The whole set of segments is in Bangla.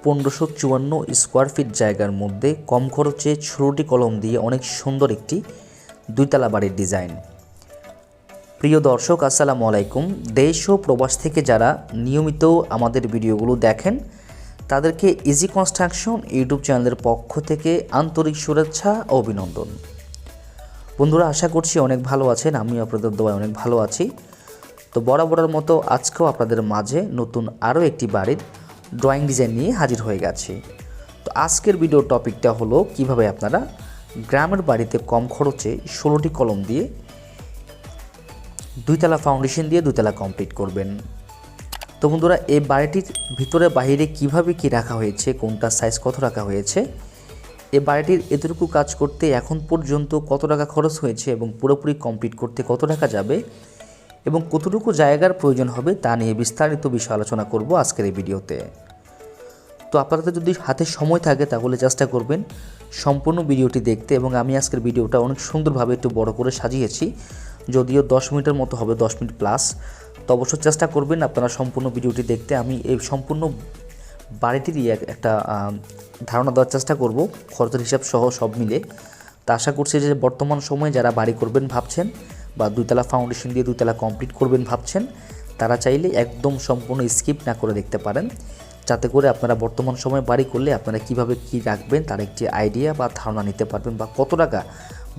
1554 স্কোয়ার ফিট জায়গার মধ্যে কম খরচে 16টি কলম দিয়ে অনেক সুন্দর একটি দুইতলা বাড়ির ডিজাইন। প্রিয় দর্শক, আসসালামু আলাইকুম। দেশ ও প্রবাস থেকে যারা নিয়মিত আমাদের ভিডিওগুলো দেখেন তাদেরকে ইজি কনস্ট্রাকশন ইউটিউব চ্যানেলের পক্ষ থেকে আন্তরিক শুভেচ্ছা ও অভিনন্দন। বন্ধুরা, আশা করছি অনেক ভালো আছেন, আমিও আপনাদের দোয়ায় অনেক ভালো আছি। তো বরাবরের মতো আজকেও আপনাদের মাঝে নতুন আরও একটি বাড়ির ড্রয়িং ডিজাইন নিয়ে হাজির হয়ে গেছি। তো আজকের ভিডিও টপিকটা হলো কিভাবে আপনারা গ্রামের বাড়িতে কম খরচে 16টি কলম দিয়ে দুইতলা ফাউন্ডেশন দিয়ে দুইতলা কমপ্লিট করবেন। তো বন্ধুরা, এই বাড়িটির ভিতরে বাইরে কিভাবে কি রাখা হয়েছে, কোনটা সাইজ কত রাখা হয়েছে, এই বাড়িটির এতটুকু কাজ করতে এখন পর্যন্ত কত টাকা খরচ হয়েছে এবং পুরোপুরি কমপ্লিট করতে কত টাকা যাবে এবং কতটুকু জায়গার প্রয়োজন হবে তা নিয়ে বিস্তারিত বিষয় আলোচনা করব আজকের এই ভিডিওতে। তো আপনাদের যদি হাতে সময় থাকে তাহলে চেষ্টা করবেন সম্পূর্ণ ভিডিওটি দেখতে। এবং আমি আজকের ভিডিওটা অনেক সুন্দরভাবে একটু বড় করে সাজিয়েছি, যদিও 10 মিনিটের মতো হবে, 10 মিনিট প্লাস। তো অবশ্যই চেষ্টা করবেন আপনারা সম্পূর্ণ ভিডিওটি দেখতে। আমি এই সম্পূর্ণ বাড়িটিরই একটা ধারণা দেওয়ার চেষ্টা করব খরচের হিসাব সহ সব মিলে। তা আশা করছি যে বর্তমান সময়ে যারা বাড়ি করবেন ভাবছেন বা দুইতলা ফাউন্ডেশন দিয়ে দুইতলা কমপ্লিট করবেন ভাবছেন, তারা চাইলে একদম সম্পূর্ণ স্কিপ না করে দেখতে পারেন, যাতে করে আপনারা বর্তমান সময়ে বাড়ি করলে আপনারা কিভাবে কি রাখবেন তার একটি আইডিয়া বা ধারণা নিতে পারবেন, বা কত টাকা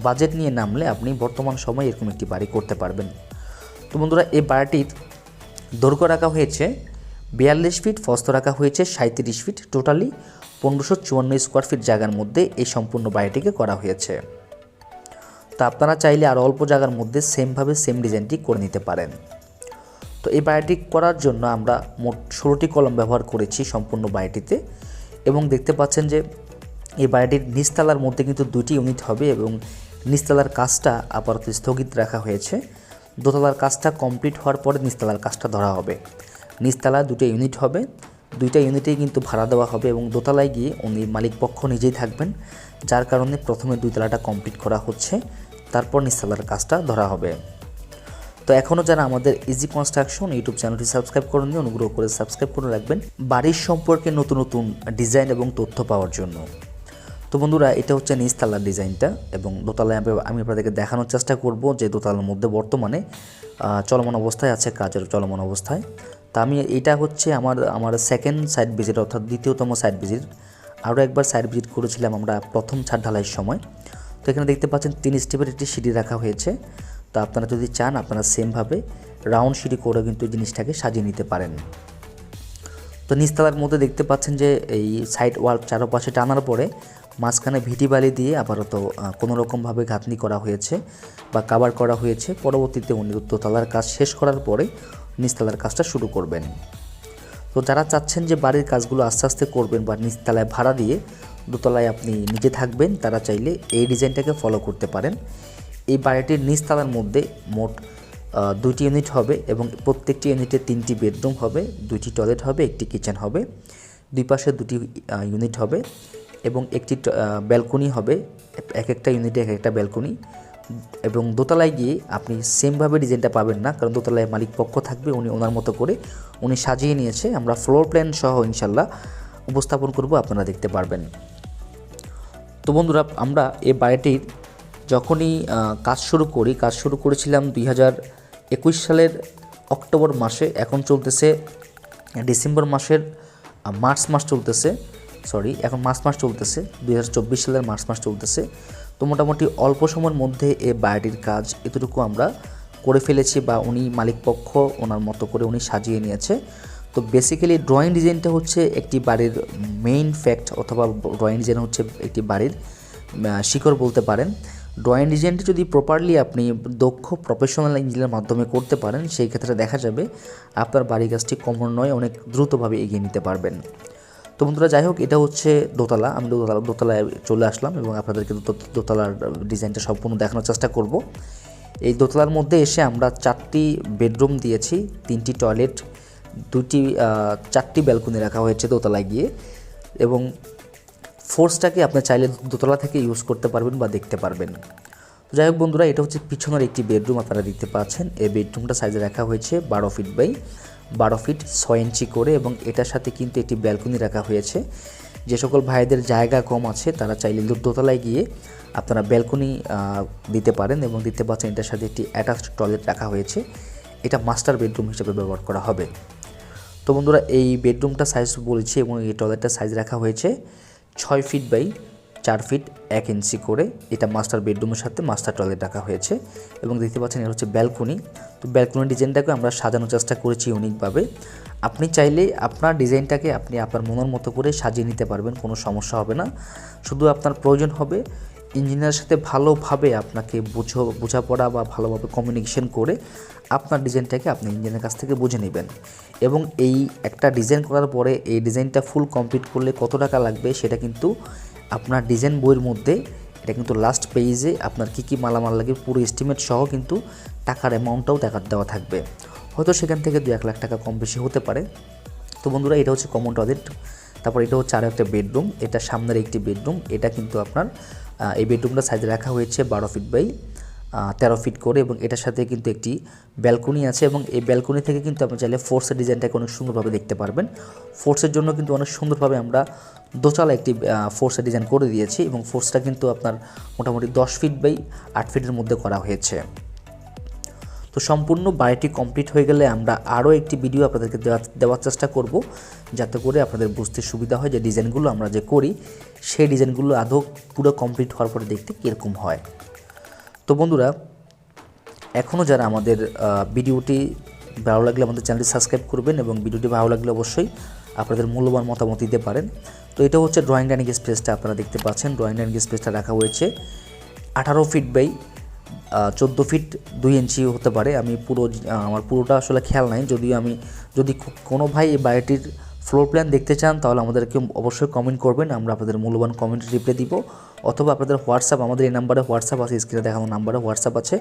বাজেট নিয়ে নামলে আপনি বর্তমান সময়ে এরকম একটি বাড়ি করতে পারবেন। তো বন্ধুরা, এই বাড়িটির দৈর্ঘ্য রাখা হয়েছে 42 ফিট, প্রস্থ রাখা হয়েছে 37 ফিট, টোটালি 1554 স্কোয়ার ফিট জায়গার মধ্যে এই সম্পূর্ণ বাড়িটিকে করা হয়েছে। তো আপনারা চাইলে আরও অল্প জায়গার মধ্যে সেমভাবে সেম ডিজাইনটি করে নিতে পারেন। তো এই বাড়িটি করার জন্য আমরা মোট 16টি কলম ব্যবহার করেছি সম্পূর্ণ বাড়িটিতে। এবং দেখতে পাচ্ছেন যে এই বাড়িটির নিচতলার মধ্যে কিন্তু 2টি ইউনিট হবে এবং নিচতলার কাজটা আপাতত স্থগিত রাখা হয়েছে। দোতলার কাজটা কমপ্লিট হওয়ার পরে নিচতলার কাজটা ধরা হবে। নিচতলা 2টা ইউনিট হবে, 2টা ইউনিটেই কিন্তু ভাড়া দেওয়া হবে এবং দোতলায় গিয়ে উনি মালিক পক্ষ নিজেই থাকবেন, যার কারণে প্রথমে দুইতলাটা কমপ্লিট করা হচ্ছে, তারপর নিচতলার কাজটা ধরা হবে। তো এখনও যারা আমাদের ইজি কনস্ট্রাকশন ইউটিউব চ্যানেলটি সাবস্ক্রাইব করেননি, অনুগ্রহ করে সাবস্ক্রাইব করে রাখবেন বাড়ির সম্পর্কে নতুন নতুন ডিজাইন এবং তথ্য পাওয়ার জন্য। তো বন্ধুরা, এটা হচ্ছে নিচতলার ডিজাইনটা এবং দোতলায় আমি আপনাদেরকে দেখানোর চেষ্টা করব যে দোতলার মধ্যে বর্তমানে চলমান অবস্থায় আছে, কাজের চলমান অবস্থায়। তা আমি এটা হচ্ছে আমার সেকেন্ড সাইড ভিজিট, অর্থাৎ দ্বিতীয়তম সাইড ভিজিট। আরও একবার সাইড ভিজিট করেছিলাম আমরা প্রথম ছাদ ঢালাইয়ের সময়। তো এখানে দেখতে পাচ্ছেন 3 স্টেপের একটি সিঁড়ি রাখা হয়েছে। তো আপনারা যদি চান আপনারা সেমভাবে রাউন্ড সিঁড়ি করে কিন্তু জিনিসটাকে সাজিয়ে নিতে পারেন। তো নিচতলার মধ্যে দেখতে পাচ্ছেন যে এই সাইড ওয়াল চারপাশে টানার পরে মাঝখানে ভিটি বালি দিয়ে আপাতত কোনোরকমভাবে গাঁথনি করা হয়েছে বা কাভার করা হয়েছে। পরবর্তীতে উনি দোতলার কাজ শেষ করার পরে নিচতলার কাজটা শুরু করবেন। তো যারা চাচ্ছেন যে বাড়ির কাজগুলো আস্তে আস্তে করবেন বা নিচতলায় ভাড়া দিয়ে দোতলায় আপনি নিজে থাকবেন, তারা চাইলে এই ডিজাইনটাকে ফলো করতে পারেন। এই বাড়িটির নিচতলার মধ্যে মোট 2টি ইউনিট হবে এবং প্রত্যেকটি ইউনিটে 3টি বেডরুম হবে, 2টি টয়লেট হবে, একটি কিচেন হবে, দুই পাশে 2টি ইউনিট হবে এবং একটি ব্যালকনি হবে, এক একটা ইউনিটে এক একটা ব্যালকনি। এবং দোতলায় গিয়ে আপনি সেমভাবে ডিজাইনটা পাবেন না, কারণ দোতলায় মালিক পক্ষ থাকবে, উনি ওনার মতো করে উনি সাজিয়ে নিয়েছে। আমরা ফ্লোর প্ল্যান সহ ইনশাল্লাহ উপস্থাপন করব, আপনারা দেখতে পারবেন। তো বন্ধুরা, আমরা এই বাড়িটির যখনই কাজ শুরু করেছিলাম 2021 সালের অক্টোবর মাসে, এখন চলতেছে ডিসেম্বর মাসের মার্চ মাস চলতেছে, এখন মার্চ মাস চলতেছে, 2024 সালের মার্চ মাস চলতেছে। তো মোটামুটি অল্প সময়ের মধ্যে এই বাড়িটির কাজ এতটুকু আমরা করে ফেলেছি বা উনি মালিক পক্ষ ওনার মতো করে উনি সাজিয়ে নিয়েছে। তো বেসিক্যালি ড্রয়িং ডিজাইনটা হচ্ছে একটি বাড়ির মেইন ফ্যাক্ট, অথবা ড্রয়িং ডিজাইন হচ্ছে একটি বাড়ির শিকড় বলতে পারেন। ড্রয়িং ডিজাইনটি যদি প্রপারলি আপনি দক্ষ প্রফেশনাল ইঞ্জিনিয়ারের মাধ্যমে করতে পারেন, সেই ক্ষেত্রে দেখা যাবে আপনার বাড়ির কাজটি ক্রমান্বয়ে অনেক দ্রুতভাবে এগিয়ে নিতে পারবেন। তো বন্ধুরা, যাই হোক, এটা হচ্ছে দোতলা। আমি দোতলায় চলে আসলাম এবং আপনাদেরকে দোতলার ডিজাইনটা সম্পূর্ণ দেখানোর চেষ্টা করব। এই দোতলার মধ্যে এসে আমরা 4টি বেডরুম দিয়েছি, 3টি টয়লেট, 4টি ব্যালকনি রাখা হয়েছে দোতলায় গিয়ে। এবং ফোর্সটাকে আপনি চাইলে দোতলা থেকে ইউজ করতে পারবেন বা দেখতে পারবেন। তো যাই হোক বন্ধুরা, এটা হচ্ছে পিছনের একটি বেডরুম আপনারা দেখতে পাচ্ছেন। এই বেডরুমটা সাইজে রাখা হয়েছে 12 ফিট বাই 12 ফিট 6 ইঞ্চি করে, এবং এটার সাথে কিন্তু একটি ব্যালকনি রাখা হয়েছে। যে সকল ভাইদের জায়গা কম আছে তারা চাইলে দোতলায় গিয়ে আপনারা ব্যালকনি দিতে পারেন, এবং দিতে পাচ্ছেন এটার সাথে একটি অ্যাটাচড টয়লেট রাখা হয়েছে। এটা মাস্টার বেডরুম হিসেবে ব্যবহার করা হবে। তো বন্ধুরা, এই বেডরুমটা সাইজ বলেছি এবং এই টয়লেটটার সাইজ রাখা হয়েছে 6 ফিট বাই 4 ফিট 1 ইঞ্চি করে। এটা মাস্টার বেডরুমের সাথে মাস্টার টয়লেট রাখা হয়েছে, এবং দেখতে পাচ্ছেন এটা হচ্ছে ব্যালকনি। তো ব্যালকনি ডিজাইনটাকে আমরা সাজানোর চেষ্টা করেছি ইউনিকভাবে। আপনি চাইলে আপনার ডিজাইনটাকে আপনি আপনার মনের মতো করে সাজিয়ে নিতে পারবেন, কোনো সমস্যা হবে না। শুধু আপনার প্রয়োজন হবে ইঞ্জিনিয়ারের সাথে ভালোভাবে আপনাকে বোঝাপড়া বা ভালোভাবে কমিউনিকেশন করে আপনার ডিজাইনটাকে আপনি ইঞ্জিনিয়ারের কাছ থেকে বুঝে নেবেন। এবং এই একটা ডিজাইন করার পরে এই ডিজাইনটা ফুল কমপ্লিট করলে কত টাকা লাগবে সেটা কিন্তু আপনার ডিজাইন বইয়ের মধ্যে, এটা কিন্তু লাস্ট পেজে আপনার কী কী মালামাল লাগে পুরো এস্টিমেট সহ কিন্তু টাকার অ্যামাউন্টটাও দেওয়া থাকবে। হয়তো সেখান থেকে 2-1 লাখ টাকা কম বেশি হতে পারে। তো বন্ধুরা, এটা হচ্ছে কমন টয়লেট। তারপর এটা হচ্ছে আরও একটা বেডরুম, এটা সামনের একটি বেডরুম। এটা কিন্তু আপনার এই বেডরুমটা সাইজে রাখা হয়েছে 12 ফিট বাই 13 ফিট করে, এবং এটার সাথে কিন্তু একটি ব্যালকনি আছে, এবং এই ব্যালকনি থেকে কিন্তু আপনি চাইলে ফোর্সের ডিজাইনটাকে অনেক সুন্দরভাবে দেখতে পারবেন। ফোর্সের জন্য কিন্তু অনেক সুন্দরভাবে আমরা দোতলা একটি ফোর্সের ডিজাইন করে দিয়েছি, এবং ফোর্সটা কিন্তু আপনার মোটামুটি 10 ফিট বাই 8 ফিটের মধ্যে করা হয়েছে। তো সম্পূর্ণ বাড়িটি কমপ্লিট হয়ে গেলে আমরা আরও একটি ভিডিও আপনাদেরকে দেওয়ার চেষ্টা করব, যাতে করে আপনাদের বুঝতে সুবিধা হয় যে ডিজাইনগুলো আমরা যে করি সেই ডিজাইনগুলো আদৌ পুরো কমপ্লিট হওয়ার পরে দেখতে কীরকম হয়। তো বন্ধুরা, এখনও যারা আমাদের ভিডিওটি ভালো লাগলে আমাদের চ্যানেলটি সাবস্ক্রাইব করবেন, এবং ভিডিওটি ভালো লাগলে অবশ্যই আপনাদের মূল্যবান মতামত দিতে পারেন। তো এটা হচ্ছে ড্রয়িং ডাইনিং স্পেসটা আপনারা দেখতে পাচ্ছেন। ড্রয়িং ডাইনিং স্পেসটা রাখা হয়েছে 18 ফিট বাই 14 ফিট 2 ইঞ্চি হতে পারে। আমার পুরোটা আসলে খেয়াল নাই। যদি কোনো ভাই এই বাড়িটির ফ্লোর প্ল্যান দেখতে চান তাহলে আমাদেরকে অবশ্যই কমেন্ট করবেন, আমরা আপনাদের মূল্যবান কমেন্ট রিপ্লাই দিব। অথবা আপনাদের হোয়াটসঅ্যাপ, আমাদের এই নাম্বারে হোয়াটসঅ্যাপ আছে, স্ক্রিনে দেখানো নাম্বারে হোয়াটসঅ্যাপ আছে।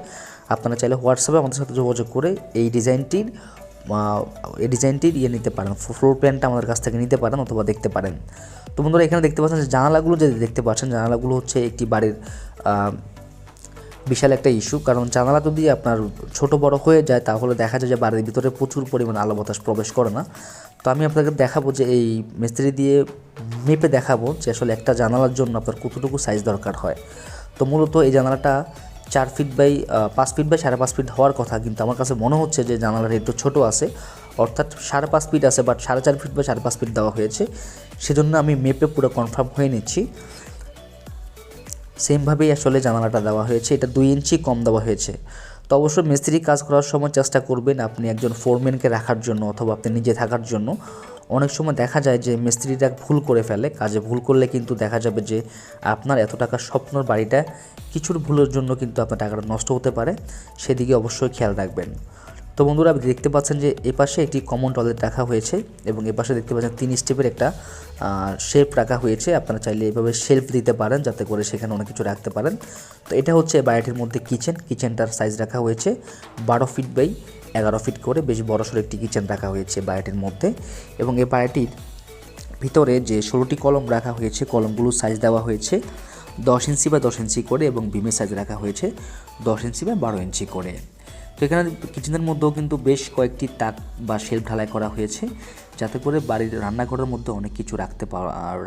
আপনারা চাইলে হোয়াটসঅ্যাপে আমাদের সাথে যোগাযোগ করে এই ডিজাইনটির নিতে পারেন, ফ্লোর প্ল্যানটা আমাদের কাছ থেকে নিতে পারেন অথবা দেখতে পারেন। তো বন্ধুরা, এখানে দেখতে পাচ্ছেন যে জানালাগুলো যে দেখতে পাচ্ছেন, জানালাগুলো হচ্ছে একটি বাড়ির বিশাল একটা ইস্যু। কারণ জানালা যদি আপনার ছোট বড় হয়ে যায় তাহলে দেখা যায় যে বাড়ির ভিতরে প্রচুর পরিমাণ আলো বাতাস প্রবেশ করে না। তো আমি আপনাদের দেখাবো যে এই মিস্ত্রি দিয়ে মেপে দেখাবো যে আসলে একটা জানালার জন্য আপনার কতটুকু সাইজ দরকার হয়। তো মূলত এই জানালাটা 4 feet by 5 feet by 5.5 feet হওয়ার কথা, কিন্তু আমার কাছে মনে হচ্ছে যে জানালাটা একটু ছোটো আছে, অর্থাৎ 5.5 ফিট আছে, বাট 4.5 ফিট বা 5.5 ফিট দেওয়া হয়েছে। সেজন্য আমি মেপে পুরো কনফার্ম হয়ে নিচ্ছি। সেমভাবেই আসলে জানালাটা দেওয়া হয়েছে, এটা 2 ইঞ্চি কম দেওয়া হয়েছে। তো অবশ্যই মিস্ত্রি কাজ করার সময় চেষ্টা করবেন আপনি একজন ফোরম্যানকে রাখার জন্য অথবা আপনি নিজে থাকার জন্য। অনেক সময় দেখা যায় যে মিস্ত্রিটা ভুল করে ফেলে, কাজে ভুল করলে কিন্তু দেখা যাবে যে আপনার এত টাকার স্বপ্নর বাড়িটা কিছুর ভুলের জন্য কিন্তু আপনার টাকাটা নষ্ট হতে পারে, সেদিকে অবশ্যই খেয়াল রাখবেন। তো বন্ধুরা, আপনি দেখতে পাচ্ছেন যে এপাশে একটি কমন টয়লেট রাখা হয়েছে, এবং এপাশে দেখতে পাচ্ছেন 3 স্টেপের একটা শেলফ রাখা হয়েছে। আপনারা চাইলে এভাবে শেলফ দিতে পারেন যাতে করে সেখানে অনেক কিছু রাখতে পারেন। তো এটা হচ্ছে বাড়িটির মধ্যে কিচেনটার সাইজ রাখা হয়েছে 12 ফিট বাই 11 ফিট করে, বেশ বড়সড় একটি কিচেন রাখা হয়েছে বাড়িটির মধ্যে। এবং এই বাড়িটির ভিতরে যে 16টি কলম রাখা হয়েছে, কলমগুলোর সাইজ দেওয়া হয়েছে 10 ইঞ্চি বা 10 ইঞ্চি করে, এবং বিমের সাইজ রাখা হয়েছে 10 ইঞ্চি বা 12 ইঞ্চি করে। তো এখানে কিচেনের মধ্যেও কিন্তু বেশ কয়েকটি তাক বা শেলফ ঢালাই করা হয়েছে, যাতে করে বাড়ির রান্নাঘরের মধ্যে অনেক কিছু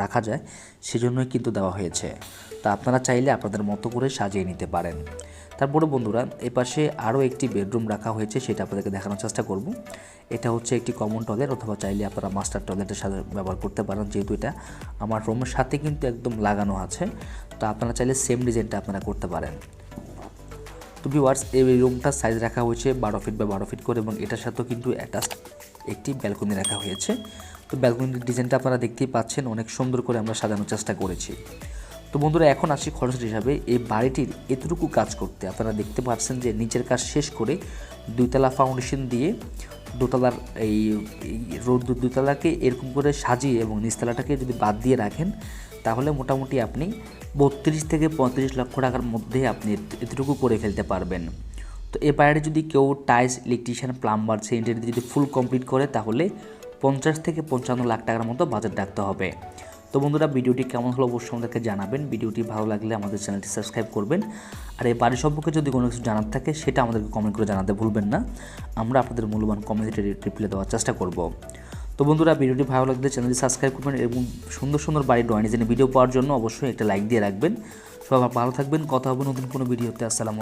রাখা যায়, সেজন্যই কিন্তু দেওয়া হয়েছে। তা আপনারা চাইলে আপনাদের মতো করে সাজিয়ে নিতে পারেন। তারপরে বন্ধুরা, এপাশে আরও একটি বেডরুম রাখা হয়েছে, সেটা আপনাদেরকে দেখানোর চেষ্টা করব। এটা হচ্ছে একটি কমন টয়লেট, অথবা চাইলে আপনারা মাস্টার টয়লেটের সাথে ব্যবহার করতে পারেন, যেহেতু এটা আমার রুমের সাথে কিন্তু একদম লাগানো আছে। তো আপনারা চাইলে সেম ডিজাইনটা আপনারা করতে পারেন। তো ভিউয়ার্স, এই রুমটার সাইজ রাখা হয়েছে 12 ফিট বা 12 ফিট করে, এবং এটার সাথেও কিন্তু অ্যাটাচড একটি ব্যালকনি রাখা হয়েছে। তো ব্যালকনির ডিজাইনটা আপনারা দেখতেই পাচ্ছেন, অনেক সুন্দর করে আমরা সাজানোর চেষ্টা করেছি। তো বন্ধুরা, এখন আসি খরচ হিসাবে। এই বাড়িটির এতটুকু কাজ করতে আপনারা দেখতে পাচ্ছেন যে নিচের কাজ শেষ করে 2 তলা ফাউন্ডেশন দিয়ে দোতলার দুতলাকে এরকম করে সাজিয়ে এবং নিচতলাটাকে যদি বাদ দিয়ে রাখেন তাহলে মোটামুটি আপনি 32 থেকে 35 লক্ষ টাকার মধ্যে আপনি এতটুকু করে ফেলতে পারবেন। তো এ বাইরে যদি কেউ টাইলস, ইলেকট্রিশিয়ান, প্লাম্বার, সেন্টারি যদি ফুল কমপ্লিট করে তাহলে 50 থেকে 55 লাখ টাকার মতো বাজেট রাখতে হবে। তো বন্ধুরা ভিডিওটি কেমন হলো অবশ্যই আমাদেরকে জানাবেন। ভিডিওটি ভালো লাগলে আমাদের চ্যানেলটি সাবস্ক্রাইব করবেন। আর এই বাড়ি সম্পর্কে যদি কোনো কিছু জানার থাকে সেটা আমাদেরকে কমেন্ট করে জানাতে ভুলবেন না। আমরা আপনাদের মূল্যবান কমেন্টে রিপ্লাই দেওয়ার চেষ্টা করব। তো বন্ধুরা ভিডিওটি ভালো লাগলে চ্যানেলটি সাবস্ক্রাইব করবেন এবং সুন্দর সুন্দর বাড়ির ড্রয়িং ডিজাইনের ভিডিও পাওয়ার জন্য অবশ্যই একটা লাইক দিয়ে রাখবেন। সবাই ভালো থাকবেন, কথা হবে নতুন কোনো ভিডিওতে। আসসালামু